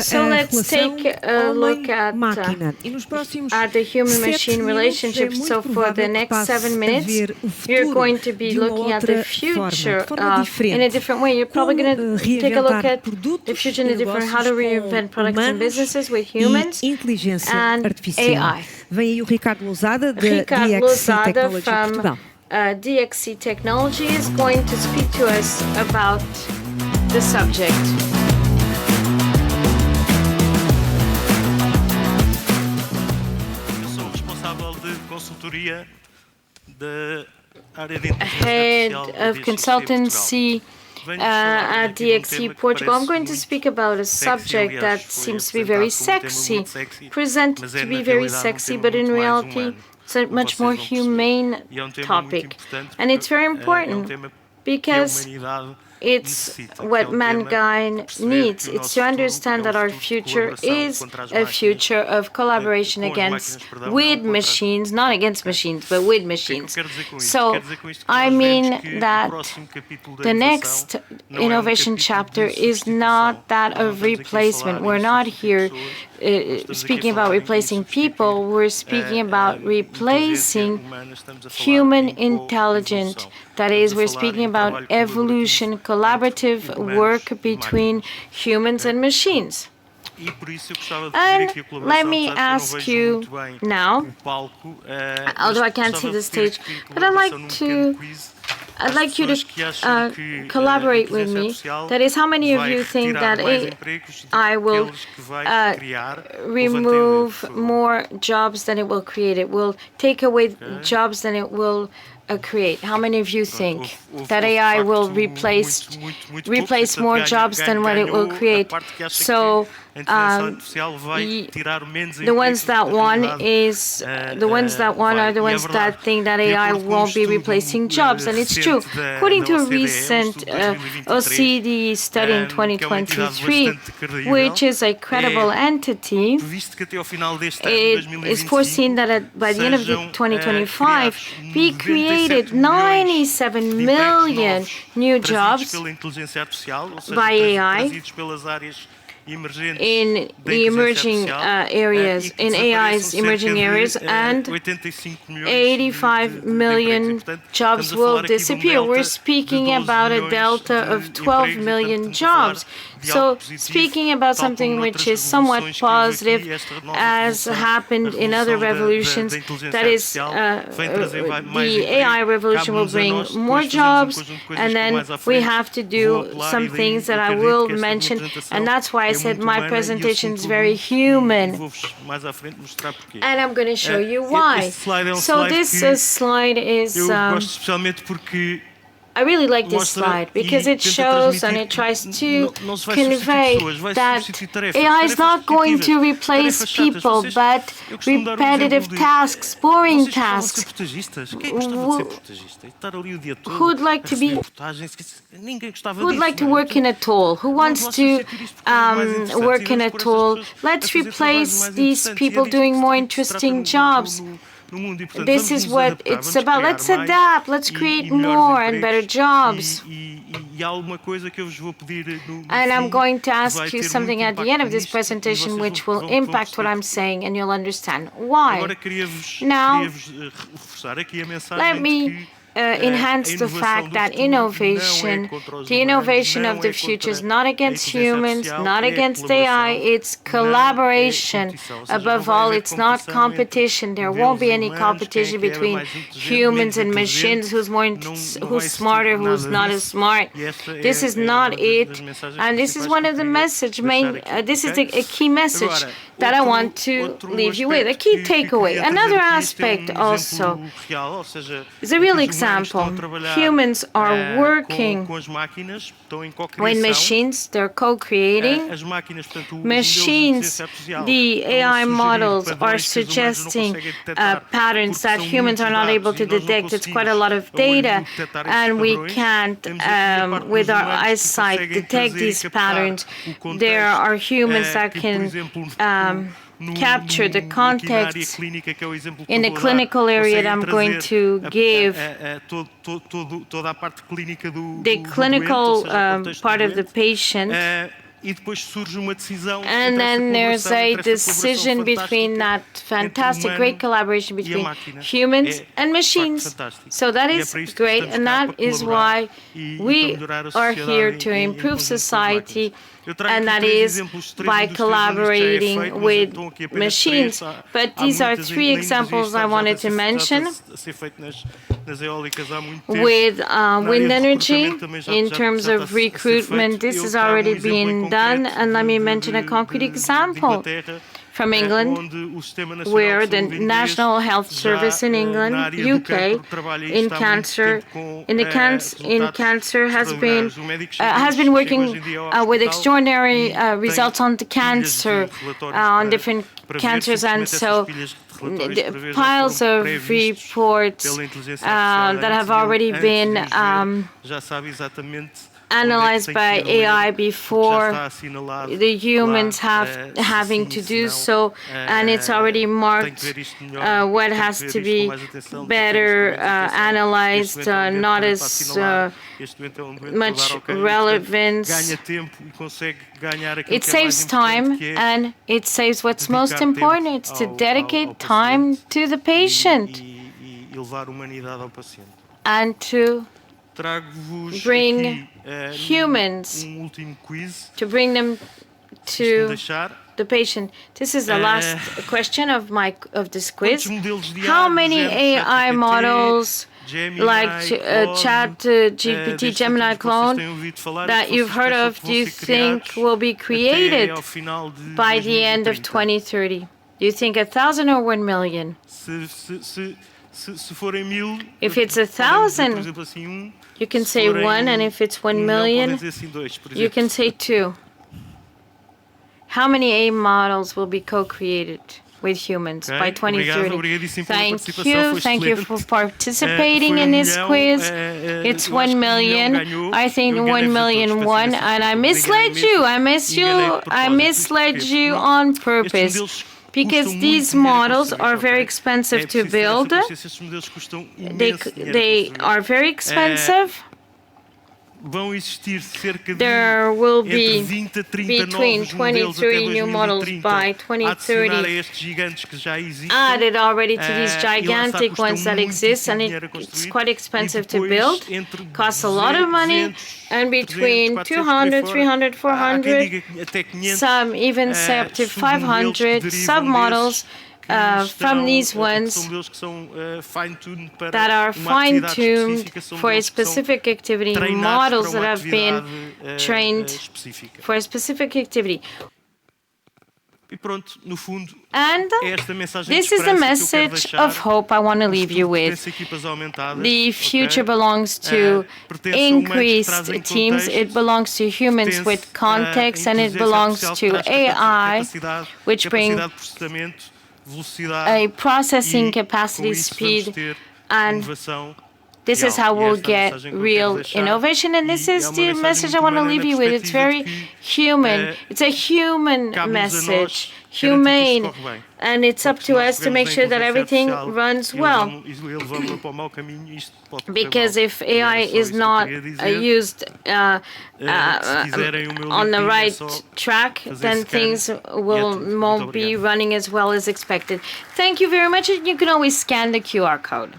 So let's take a look at the human-machine relationship. So for the next 7 minutes, you're going to be looking at the future in a different way. You're probably going to take a look at the future in a different, how to reinvent products and businesses with humans and AI. Ricardo Lousada from DXC Technology is going to speak to us about the subject. Head of consultancy at DXC Portugal. I'm going to speak about a subject that seems to be very sexy, presented to be very sexy, but in reality it's a much more humane topic. And it's very important because it's what mankind needs. It's to understand that our future is a future of collaboration with machines, not against machines, but with machines. So I mean that the next innovation chapter is not that of replacement. We're not here speaking about replacing people. We're speaking about replacing human intelligence. That is, we're speaking about evolution, collaborative work between humans and machines. And let me ask you now, although I can't see the stage, but I'd like you to collaborate with me. That is, how many of you think that AI will remove more jobs than it will create? It will take away jobs than it will create. How many of you think that AI will replace more jobs than what it will create? So the ones that won are the ones that think that AI won't be replacing jobs, and it's true. According to a recent OECD study in 2023, which is a credible entity, it is foreseen that by the end of 2025, we created 97 million new jobs by AI in the emerging areas, in AI's emerging areas, and 85 million jobs will disappear. We're speaking about a delta of 12 million jobs. So speaking about something which is somewhat positive, as happened in other revolutions, that is, the AI revolution will bring more jobs, and then we have to do some things that I will mention, and that's why I said my presentation is very human. And I'm going to show you why. So this slide is... I really like this slide because it shows and it tries to convey that AI is not going to replace people, but repetitive tasks, boring tasks. Who'd like to work in a toll? Who wants to work in a toll? Let's replace these people doing more interesting jobs. This is what it's about. Let's adapt. Let's create more and better jobs. And I'm going to ask you something at the end of this presentation which will impact what I'm saying, and you'll understand why. Now, let me enhance the fact that the innovation of the future is not against humans, not against AI, it's collaboration. Above all, it's not competition. There won't be any competition between humans and machines, who's smarter, who's not as smart. This is not it, and this is one of the this is a key message that I want to leave you with, a key takeaway. Another aspect also is a real example. Humans are working with machines, they're co-creating. Machines, the AI models are suggesting patterns that humans are not able to detect. It's quite a lot of data, and we can't, with our eyesight, detect these patterns. There are humans that can capture the context. In the clinical area that I'm going to give, the clinical part of the patient, And then there's a decision between that fantastic, great collaboration between humans and machines. So that is great, and that is why we are here to improve society, and that is by collaborating with machines. But these are three examples I wanted to mention. With wind energy, in terms of recruitment, this has already been done. And let me mention a concrete example from England, where the National Health Service in England, UK, in cancer has been working with extraordinary results on the cancer, on different cancers, and so piles of reports that have already been analyzed by AI before the humans having to do so, and it's already marked what has to be better analyzed, not as much relevance. It saves time, and it saves what's most important. It's to dedicate time to the patient and to bring humans, to bring them to the patient. This is the last question of this quiz. How many AI models like ChatGPT, Gemini, Clone that you've heard of do you think will be created by the end of 2030? Do you think 1,000 or 1 million? If it's 1,000, you can say 1, and if it's 1 million, you can say 2. How many AI models will be co-created with humans by 2030? Thank you for participating in this quiz. It's 1 million. I think 1 million won, and I misled you. I misled you on purpose. Because these models are very expensive to build. They are very expensive. There will be between 20 and 30 new models by 2030 added already to these gigantic ones that exist, and it's quite expensive to build, costs a lot of money, and between 200, 300, 400, some even say up to 500 submodels from these ones that are fine-tuned for a specific activity, models that have been trained for a specific activity. And this is the message of hope I want to leave you with. The future belongs to increased teams, it belongs to humans with context, and it belongs to AI, which brings a processing capacity, speed, and this is how we'll get real innovation. And this is the message I want to leave you with. It's very human. It's a human message, humane. And it's up to us to make sure that everything runs well. Because if AI is not used on the right track, then things won't be running as well as expected. Thank you very much. And you can always scan the QR code.